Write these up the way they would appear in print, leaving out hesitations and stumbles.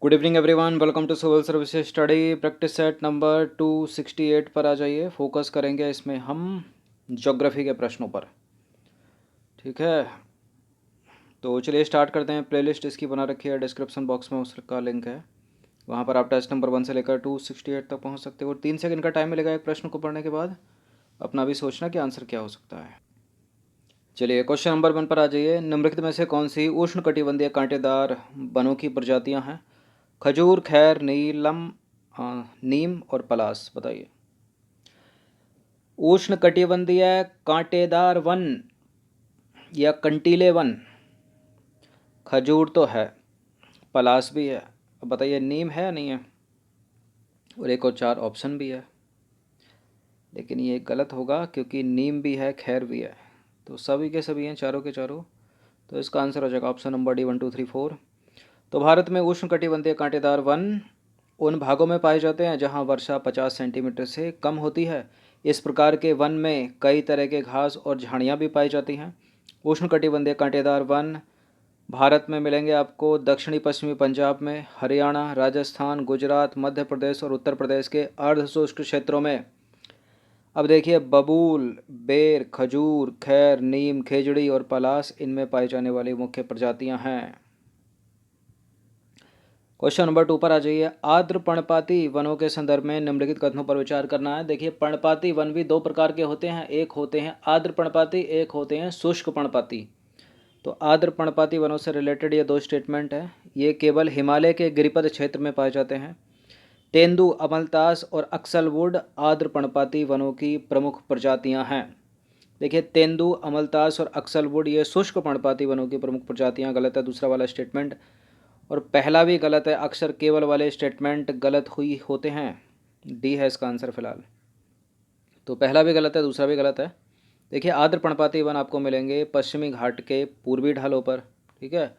Good evening everyone, welcome to civil services study practice set number 268 पर आ जाइए। Focus करेंगे इसमें हम ज्योग्राफी के प्रश्नों पर। ठीक है, तो चलिए स्टार्ट करते हैं। प्लेलिस्ट इसकी बना रखी है, डिस्क्रिप्शन बॉक्स में उसका लिंक है। वहाँ पर आप टेस्ट नंबर 1 से लेकर 268 तक पहुँच सकते हो। और 3 सेकंड का टाइम मिलेगा एक प्रश्न को पढ़ने के बाद अपना भी सोचना कि आंसर क्या हो सकता है। चलिए क्वेश्चन नंबर 1 पर आ जाइए। निम्नलिखित में से कौन सी उष्णकटिबंधीय कांटेदार वनों की प्रजातियां हैं? खजूर, खैर, नीम और पलास। बताइए। उष्णकटिबंधीय कांटेदार वन या कंटीले वन। खजूर तो है, पलास भी है, अब बताइए नीम है या नहीं है? और एक और 4 ऑप्शन भी है, लेकिन ये गलत होगा क्योंकि नीम भी है, खैर भी है, तो सभी के सभी हैं, चारों के चारों। तो इसका आंसर हो जाएगा ऑप्शन नंबर डी, 1 2 3 4। तो भारत में उष्णकटिबंधीय कांटेदार वन उन भागों में पाए जाते हैं जहां वर्षा 50 सेंटीमीटर से कम होती है। इस प्रकार के वन में कई तरह के घास और झाड़ियां भी पाई जाती हैं। उष्णकटिबंधीय कांटेदार वन भारत में मिलेंगे आपको दक्षिणी पश्चिमी पंजाब में, हरियाणा, राजस्थान, गुजरात, मध्य प्रदेश और उत्तर प्रदेश के अर्ध शुष्क क्षेत्रों में। अब देखिए, बबूल, बेर, खजूर, खैर, नीम, खेजड़ी और पलास इनमें पाई जाने वाली मुख्य प्रजातियां हैं। क्वेश्चन नंबर 2 पर आ जाइए। आर्द्र पर्णपाती वनों के संदर्भ में निम्नलिखित कथनों पर विचार करना है। देखिए, पर्णपाती वन भी 2 प्रकार के होते हैं, एक होते हैं आर्द्र पर्णपाती, एक होते हैं शुष्क पर्णपाती। तो आर्द्र पर्णपाती वनों से रिलेटेड ये 2 स्टेटमेंट है। ये केवल हिमालय के गिरिपद क्षेत्र में पाए जाते हैं। तेंदु, अमलतास और अक्सलवुड आर्द्र पर्णपाती वनों की प्रमुख प्रजातियां हैं। देखिए, तेंदु, अमलतास और अक्सलवुड ये शुष्क पर्णपाती वनों की प्रमुख प्रजातियां। गलत है दूसरा वाला स्टेटमेंट, और पहला भी गलत है। अक्सर केवल वाले स्टेटमेंट गलत हुई होते हैं। डी है इसका आंसर फिलहाल। तो पहला भी गलत है, दूसरा भी गलत है। देखिए, आर्द्र पर्णपाती वन आपको मिलेंगे पश्चिमी घाट के पूर्वी ढालों पर। ठीक है,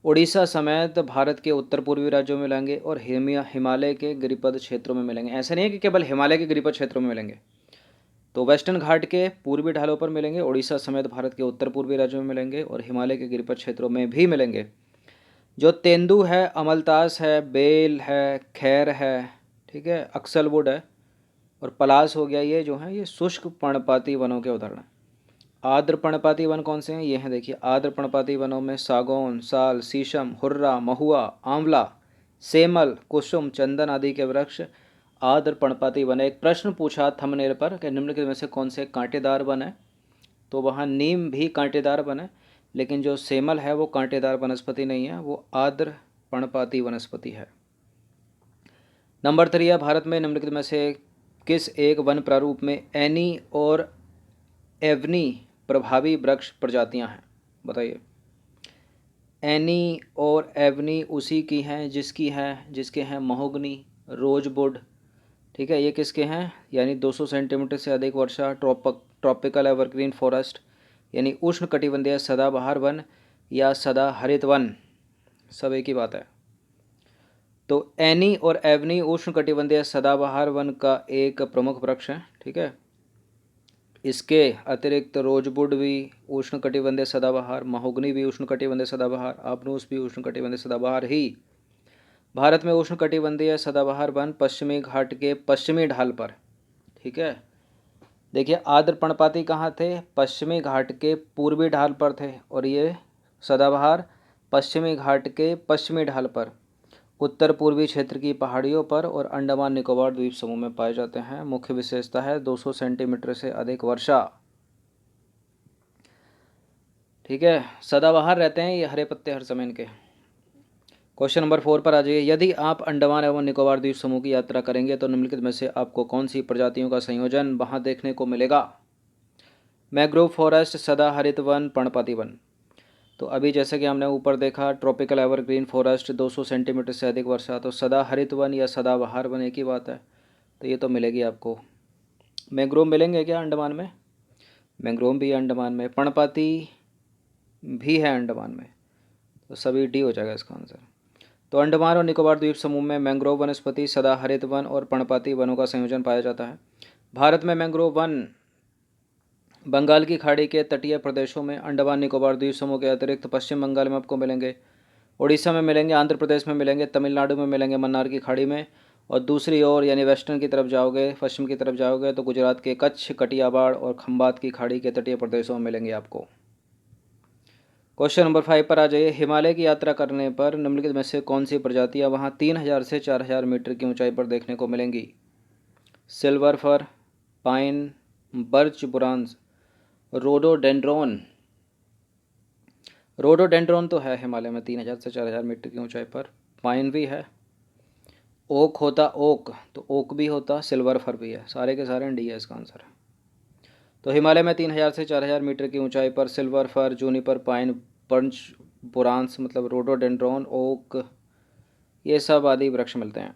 उड़ीसा समेत भारत के उत्तर पूर्वी राज्यों में मिलेंगे और हिमालय के गिरिपद क्षेत्रों में मिलेंगे। ऐसा नहीं है कि केवल हिमालय के गिरिपद क्षेत्रों में मिलेंगे। तो वेस्टर्न घाट के पूर्वी ढालों पर मिलेंगे, उड़ीसा समेत भारत के उत्तर पूर्वी राज्यों में मिलेंगे और हिमालय के गिरिपद क्षेत्रों में भी मिलेंगे। जो तेंदु है, अमलतास है, बेल है, खैर है, ठीक है, अक्सलवुड है और पलास हो गया, ये जो है ये शुष्क पर्णपाती वनों के उदाहरण हैं। आर्द्र पर्णपाती वन कौन से हैं? ये हैं, देखिए, आर्द्र पर्णपाती वनों में सागौन, साल, शीशम, हुर्रा, महुआ, आंवला, सेमल, कुसुम, चंदन आदि के वृक्ष आर्द्र पर्णपाती वन है। एक प्रश्न पूछा थंबनेल पर कि निम्नलिखित में से कौन से कांटेदार वन है, तो वहाँ नीम भी कांटेदार वन है, लेकिन जो सेमल है वो कांटेदार वनस्पति नहीं है, वो आर्द्र पर्णपाती वनस्पति है। नंबर 3 है, भारत में निम्नलिखित में से किस एक वन प्रारूप में एनी और एवनी प्रभावी वृक्ष प्रजातियां हैं? बताइए। एनी और एवनी उसी की हैं जिसके हैं महोगनी, रोजवुड। ठीक है, ये किसके हैं? यानी 200 सेंटीमीटर से अधिक वर्षा, ट्रॉपिकल एवरग्रीन फॉरेस्ट यानी उष्ण कटिबंधीय सदाबहार वन या सदा हरित वन, सब एक ही बात है। तो एनी और एवनी उष्ण कटिबंधीय सदाबहार वन का एक प्रमुख वृक्ष है। ठीक है, इसके अतिरिक्त रोजवुड भी उष्ण कटिबंधीय सदाबहार, महोगनी भी उष्ण कटिबंधीय सदाबहार, आपनूस भी उष्ण कटिबंधीय सदाबहार ही। भारत में उष्ण कटिबंधीय सदाबहार वन पश्चिमी घाट के पश्चिमी ढाल पर। ठीक है, देखिए, आर्द्र पर्णपाती कहाँ थे? पश्चिमी घाट के पूर्वी ढाल पर थे, और ये सदाबहार पश्चिमी घाट के पश्चिमी ढाल पर, उत्तर पूर्वी क्षेत्र की पहाड़ियों पर और अंडमान निकोबार द्वीप समूह में पाए जाते हैं। मुख्य विशेषता है 200 सेंटीमीटर से अधिक वर्षा। ठीक है, सदाबहार रहते हैं ये हरे पत्ते हर समय इनके। क्वेश्चन नंबर 4 पर आ जाइए। यदि आप अंडमान एवं निकोबार द्वीप समूह की यात्रा करेंगे तो निम्नलिखित में से आपको कौन सी प्रजातियों का संयोजन वहां देखने को मिलेगा? मैंग्रोव फॉरेस्ट, सदा हरित वन, पर्णपाती वन। तो अभी जैसे कि हमने ऊपर देखा, ट्रॉपिकल एवरग्रीन फॉरेस्ट 200 सेंटीमीटर से अधिक वर्षा, तो सदा हरित वन या सदाबहार वन एक ही बात है, तो ये तो मिलेगी आपको। मैंग्रोव मिलेंगे क्या अंडमान में? मैंग्रोव भी है अंडमान में, पर्णपाती भी है अंडमान में, तो सभी डी हो जाएगा इसका आंसर। तो अंडमान और निकोबार द्वीप समूह में मैंग्रोव वनस्पति, सदा हरित वन और पर्णपाती वनों का संयोजन पाया जाता है। भारत में मैंग्रोव वन बंगाल की खाड़ी के तटीय प्रदेशों में, अंडमान निकोबार द्वीप समूह के अतिरिक्त पश्चिम बंगाल में आपको मिलेंगे। उड़ीसा में मिलेंगे, आंध्र प्रदेश में मिलेंगे, तमिलनाडु में मिलेंगे मन्नार की खाड़ी में। और दूसरी ओर यानी वेस्टर्न की तरफ जाओगे, पश्चिम की तरफ जाओगे तो गुजरात के कच्छ, कटियावाड़ और खंबात की खाड़ी के तटीय प्रदेशों में मिलेंगे आपको। क्वेश्चन नंबर 5 पर आ जाइए। हिमालय की यात्रा करने पर निम्नलिखित में से कौन सी प्रजातियां वहां 3000 से 4000 मीटर की ऊंचाई पर देखने को मिलेंगी? सिल्वर फर, पाइन, बर्च बुरांस, रोडोडेंड्रॉन। रोडोडेंड्रॉन तो है हिमालय में 3000 से 4000 मीटर की ऊंचाई पर। पाइन भी है, ओक होता, ओक तो ओक भी होता, सिल्वर फर भी है। सारे के सारे डी है इसका आंसर। तो हिमालय में 3000 से 4000 मीटर की ऊंचाई पर silver fir, juniper, pine, birch बुरांस मतलब रोडोडेंड्रॉन, ओक, ये सब आदि वृक्ष मिलते हैं।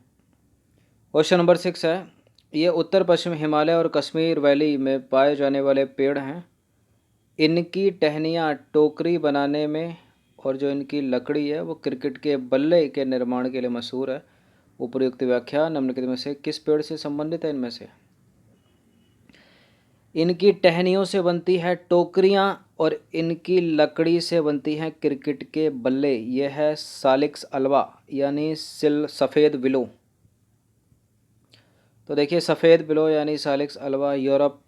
क्वेश्चन नंबर 6 है। ये उत्तर पश्चिम हिमालय और कश्मीर वैली में पाए जाने वाले पेड़ हैं। इनकी टहनियाँ टोकरी बनाने में और जो इनकी लकड़ी है वो क्रिकेट के बल्ले के निर्माण के लिए मशहूर है। उपयुक्त व्याख्या निम्नलिखित में से किस पेड़ से संबंधित है? इनमें से इनकी टहनियों से बनती है टोकरियाँ और इनकी लकड़ी से बनती हैं क्रिकेट के बल्ले। यह है सालिक्स अल्वा यानी सफ़ेद विलो। तो देखिए सफ़ेद विलो यानी सालिक्स अल्वा यूरोप,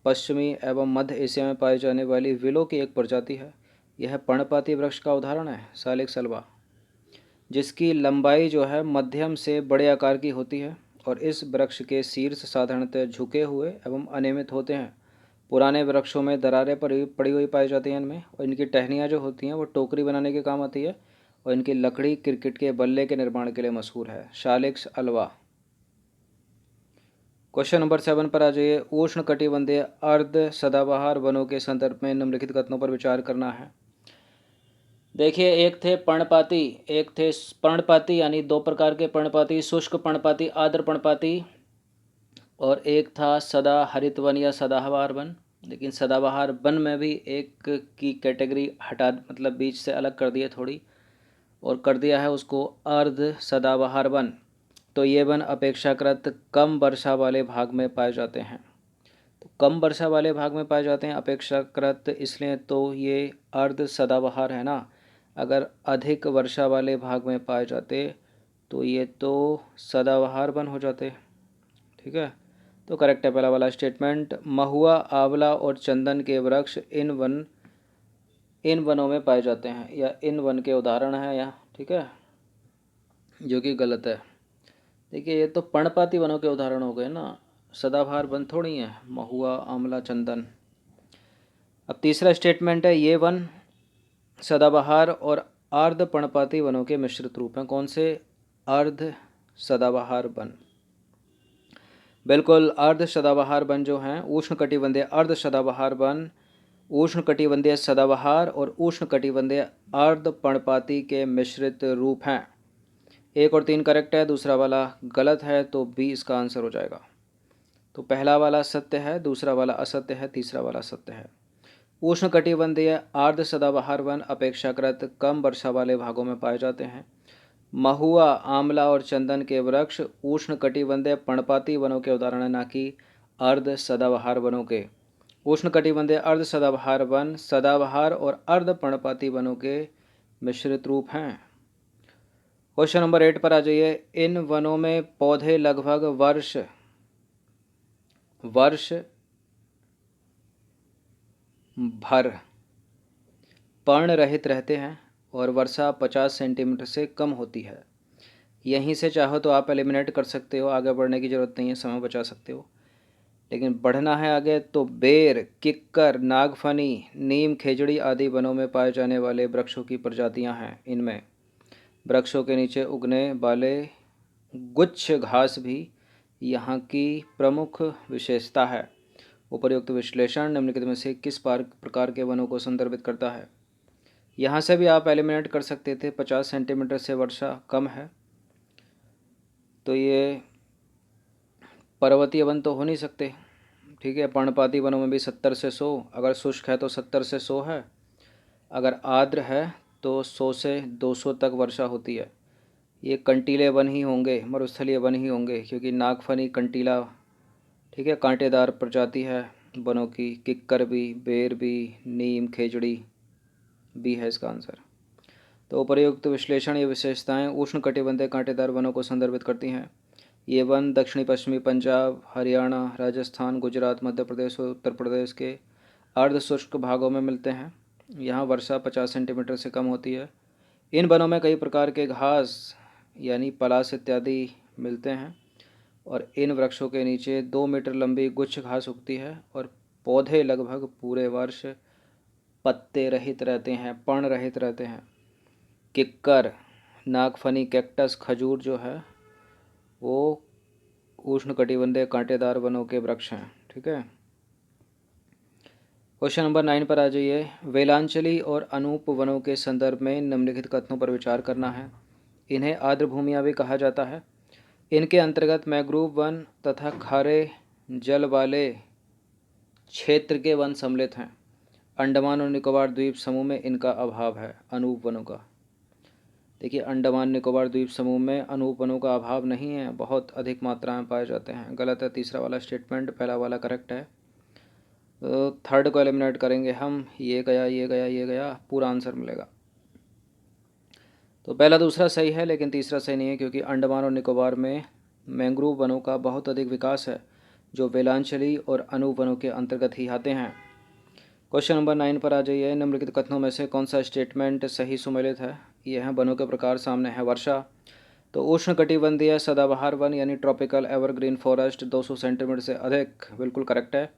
पश्चिमी एवं मध्य एशिया में पाई जाने वाली विलो की एक प्रजाति है। यह पर्णपाती वृक्ष का उदाहरण है सालिक्स अल्वा, जिसकी लंबाई जो है मध्यम से बड़े आकार की होती है और इस वृक्ष के शीर्ष साधारणतः झुके हुए एवं अनियमित होते हैं। पुराने वृक्षों में दरारें पड़ी हुई पाई जाती हैं इनमें, और इनकी टहनियाँ जो होती हैं वो टोकरी बनाने के काम आती है और इनकी लकड़ी क्रिकेट के बल्ले के निर्माण के लिए मशहूर है। सालिक्स अल्वा। क्वेश्चन नंबर 7 पर आ जाइए। उष्ण कटिबंधीय अर्ध सदाबहार वनों के संदर्भ में निम्नलिखित कथनों पर विचार करना है। देखिए एक थे पर्णपाती, एक थे पर्णपाती यानी दो प्रकार के पर्णपाती, शुष्क पर्णपाती, आर्द्र पर्णपाती, और एक था सदा हरित वन या सदाबहार वन। लेकिन सदाबहार वन में भी एक की कैटेगरी हटा मतलब बीच से अलग कर दिया थोड़ी, और कर दिया है उसको अर्ध सदाबहार वन। तो ये वन अपेक्षाकृत कम वर्षा वाले भाग में पाए जाते हैं। तो कम वर्षा वाले भाग में पाए जाते हैं अपेक्षाकृत, इसलिए तो ये अर्ध सदाबहार है ना। अगर अधिक वर्षा वाले भाग में पाए जाते तो ये तो सदाबहार वन हो जाते। ठीक है, तो करेक्ट है पहला वाला स्टेटमेंट। महुआ, आंवला और चंदन के वृक्ष इन वनों में पाए जाते हैं, या इन वन के उदाहरण हैं यहाँ। ठीक है, जो कि गलत है। देखिए ये तो पर्णपाती वनों के उदाहरण हो गए ना, सदाबहार वन थोड़ी है महुआ, आंवला, चंदन। अब तीसरा स्टेटमेंट है, ये वन सदाबहार और अर्ध पर्णपाती वनों के मिश्रित रूप हैं। कौन से? अर्ध सदाबहार वन। बिल्कुल, अर्ध सदाबहार वन जो हैं उष्णकटिबंधीय अर्ध सदाबहार वन उष्णकटिबंधीय सदाबहार और उष्णकटिबंधीय अर्ध पर्णपाती के मिश्रित रूप हैं। 1 और 3 करेक्ट है, दूसरा वाला गलत है, तो बी इसका आंसर हो जाएगा। तो पहला वाला सत्य है, दूसरा वाला असत्य है, तीसरा वाला सत्य है। उष्णकटिबंधीय अर्ध सदाबहार वन अपेक्षाकृत कम वर्षा वाले भागों में पाए जाते हैं। महुआ, आंवला और चंदन के वृक्ष उष्णकटिबंधीय पर्णपाती वनों के उदाहरण हैं, ना कि अर्ध सदाबहार वनों के। उष्णकटिबंधीय अर्ध सदाबहार वन सदाबहार और अर्ध पर्णपाती वनों के मिश्रित रूप हैं। क्वेश्चन नंबर 8 पर आ जाइए। इन वनों में पौधे लगभग वर्ष भर पर्ण रहित रहते हैं और वर्षा 50 सेंटीमीटर से कम होती है। यहीं से चाहो तो आप एलिमिनेट कर सकते हो, आगे बढ़ने की ज़रूरत नहीं है, समय बचा सकते हो। लेकिन बढ़ना है आगे तो बेर, किक्कर, नागफनी, नीम, खेजड़ी आदि वनों में पाए जाने वाले वृक्षों की प्रजातियां हैं। इनमें वृक्षों के नीचे उगने वाले गुच्छ घास भी यहाँ की प्रमुख विशेषता है। उपर्युक्त विश्लेषण निम्नलिखित में से किस प्रकार के वनों को संदर्भित करता है? यहाँ से भी आप एलिमिनेट कर सकते थे, 50 सेंटीमीटर से वर्षा कम है तो ये पर्वतीय वन तो हो नहीं सकते। ठीक है, पर्णपाती वनों में भी 70 से 100, अगर शुष्क है तो 70 से 100 है, अगर आर्द्र है तो 100 से 200 तक वर्षा होती है। ये कंटीले वन ही होंगे, मरुस्थलीय वन ही होंगे, क्योंकि नागफनी कंटीला, ठीक है, कांटेदार प्रजाति है वनों की। किक्कर भी, बेर भी, नीम, खेजड़ी भी है इसका आंसर। तो उपर्युक्त विश्लेषण ये विशेषताएं उष्णकटिबंधीय कांटेदार वनों को संदर्भित करती हैं। ये वन दक्षिणी पश्चिमी पंजाब, हरियाणा, राजस्थान, गुजरात, मध्य प्रदेश और उत्तर प्रदेश के अर्ध शुष्क भागों में मिलते हैं। यहाँ वर्षा 50 सेंटीमीटर से कम होती है। इन वनों में कई प्रकार के घास यानी पलाश इत्यादि मिलते हैं और इन वृक्षों के नीचे 2 मीटर लंबी गुच्छ घास उगती है और पौधे लगभग पूरे वर्ष पत्ते रहित रहते हैं, पर्ण रहित रहते हैं। किक्कर, नागफनी, कैक्टस, खजूर जो है वो उष्णकटिबंधीय कांटेदार वनों के वृक्ष हैं। ठीक है। क्वेश्चन नंबर 9 पर आ जाइए। वेलांचली और अनूप वनों के संदर्भ में निम्नलिखित कथनों पर विचार करना है। इन्हें आर्द्र भूमियाँ भी कहा जाता है। इनके अंतर्गत मैंग्रोव वन तथा खारे जल वाले क्षेत्र के वन सम्मिलित हैं। अंडमान और निकोबार द्वीप समूह में इनका अभाव है, अनूप वनों का। देखिए, अंडमान निकोबार द्वीप समूह में अनूप वनों का अभाव नहीं है, बहुत अधिक मात्रा में पाए जाते हैं। गलत है तीसरा वाला स्टेटमेंट, पहला वाला करेक्ट है। तो थर्ड को एलिमिनेट करेंगे हम, ये गया, ये गया, ये गया, पूरा आंसर मिलेगा। तो पहला दूसरा सही है लेकिन तीसरा सही नहीं है, क्योंकि अंडमान और निकोबार में मैंग्रोव वनों का बहुत अधिक विकास है जो वेलांचली और अनूप वनों के अंतर्गत ही आते हैं। क्वेश्चन नंबर 9 पर आ जाइए। निम्नलिखित कथनों में से कौन सा स्टेटमेंट सही सुमेलित है? ये हैं वनों के प्रकार, सामने है वर्षा। तो उष्णकटिबंधीय सदाबहार वन यानी ट्रॉपिकल एवरग्रीन फॉरेस्ट 200 सेंटीमीटर से अधिक, बिल्कुल करेक्ट है।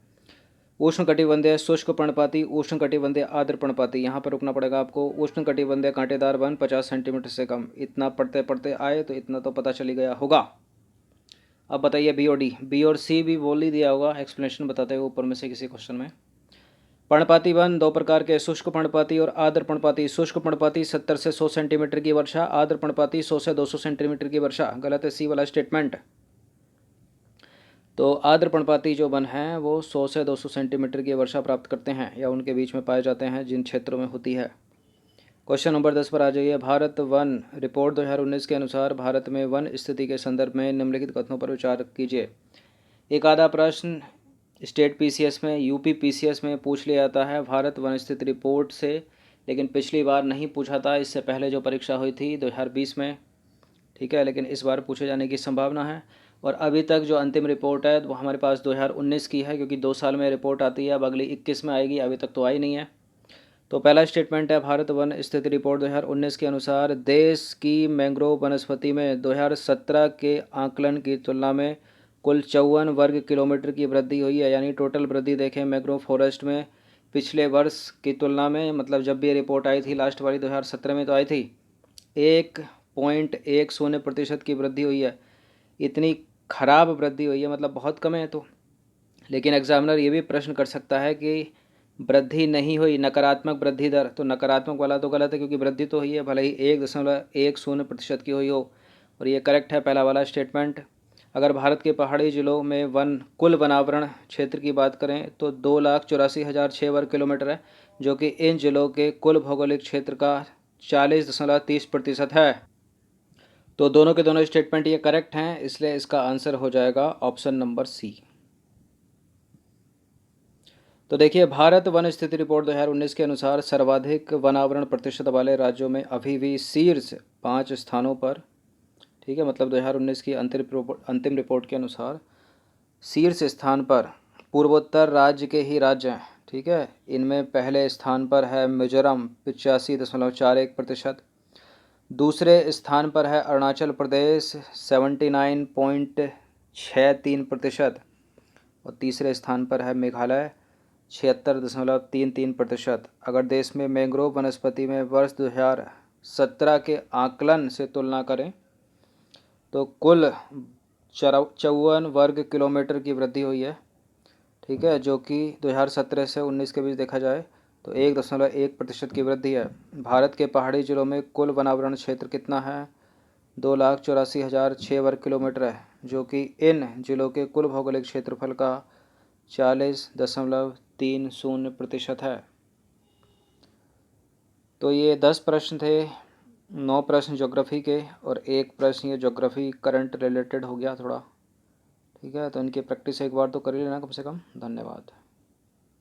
उष्णकटिबंधीय शुष्क पर्णपाती, उष्णकटिबंधीय आर्द्र पर्णपाती, यहाँ पर रुकना पड़ेगा आपको। उष्णकटिबंधीय कांटेदार वन 50 सेंटीमीटर से कम। इतना पढ़ते पढ़ते आए तो इतना तो पता चली गया होगा। अब बताइए बी और डी, बी और सी भी बोल ही दिया होगा एक्सप्लेनेशन बताते हुए ऊपर में से किसी क्वेश्चन में। पर्णपाती वन दो प्रकार के, शुष्क पर्णपाती और आर्द्र पर्णपाती। शुष्क पर्णपाती 70 से 100 सेंटीमीटर की वर्षा, आर्द्र पर्णपाती 100 से 200 सेंटीमीटर की वर्षा। गलत है सी वाला स्टेटमेंट। तो आर्द्र पर्णपाती जो वन हैं वो 100 से 200 सेंटीमीटर की वर्षा प्राप्त करते हैं या उनके बीच में पाए जाते हैं जिन क्षेत्रों में होती है। क्वेश्चन नंबर 10 पर आ जाइए। भारत वन रिपोर्ट 2019 के अनुसार भारत में वन स्थिति के संदर्भ में निम्नलिखित कथनों पर विचार कीजिए। एक आधा प्रश्न स्टेट पीसीएस में, यूपी पीसीएस में पूछ लिया जाता है भारत वन स्थिति रिपोर्ट से, लेकिन पिछली बार नहीं पूछा था, इससे पहले जो परीक्षा हुई थी 2020 में। ठीक है, लेकिन इस बार पूछे जाने की संभावना है। और अभी तक जो अंतिम रिपोर्ट है वो हमारे पास 2019 की है, क्योंकि 2 साल में रिपोर्ट आती है, अब अगली 21 में आएगी, अभी तक तो आई नहीं है। तो पहला स्टेटमेंट है भारत वन स्थिति रिपोर्ट 2019 के अनुसार देश की मैंग्रोव वनस्पति में 2017 के आकलन की तुलना में कुल 54 वर्ग किलोमीटर की वृद्धि हुई है। यानी टोटल वृद्धि देखें मैंग्रोव फॉरेस्ट में पिछले वर्ष की तुलना में, मतलब जब भी ये रिपोर्ट आई थी लास्ट वाली 2017 में तो आई थी, 1.10% की वृद्धि हुई है। इतनी खराब वृद्धि हुई है, मतलब बहुत कम है। तो लेकिन एग्जामिनर ये भी प्रश्न कर सकता है कि वृद्धि नहीं हुई, नकारात्मक वृद्धि दर, तो नकारात्मक वाला तो गलत है क्योंकि वृद्धि तो हुई है, भले ही 1.10% की हुई हो, और ये करेक्ट है पहला वाला स्टेटमेंट। अगर भारत के पहाड़ी जिलों में कुल वनावरण क्षेत्र की बात करें तो 2,84,006 वर्ग किलोमीटर है, जो कि इन जिलों के कुल भौगोलिक क्षेत्र का 40.30% है। तो दोनों के दोनों स्टेटमेंट ये करेक्ट हैं, इसलिए इसका आंसर हो जाएगा ऑप्शन नंबर सी। तो देखिए, भारत वन स्थिति रिपोर्ट 2019 के अनुसार सर्वाधिक वनावरण प्रतिशत वाले राज्यों में अभी भी शीर्ष 5 स्थानों पर, ठीक है, मतलब 2019 की अंतिम रिपोर्ट के अनुसार शीर्ष स्थान पर पूर्वोत्तर राज्य के ही राज्य हैं। ठीक है, इनमें पहले स्थान पर है मिजोरम 85.41%, दूसरे स्थान पर है अरुणाचल प्रदेश 79.63%, और तीसरे स्थान पर है मेघालय 76.33%। अगर देश में मैंग्रोव वनस्पति में वर्ष 2017 के आकलन से तुलना करें तो कुल 54 वर्ग किलोमीटर की वृद्धि हुई है। ठीक है, जो कि 2017 से 19 के बीच देखा जाए तो 1.1% की वृद्धि है। भारत के पहाड़ी जिलों में कुल वनावरण क्षेत्र कितना है? 2,84,006 वर्ग किलोमीटर है, जो कि इन जिलों के कुल भौगोलिक क्षेत्रफल का 40.30% है। तो ये 10 प्रश्न थे, 9 प्रश्न ज्योग्राफी के और 1 प्रश्न ये ज्योग्राफी करंट रिलेटेड हो गया थोड़ा। ठीक है, तो इनकी प्रैक्टिस एक बार तो कर ही लेना कम से कम। धन्यवाद।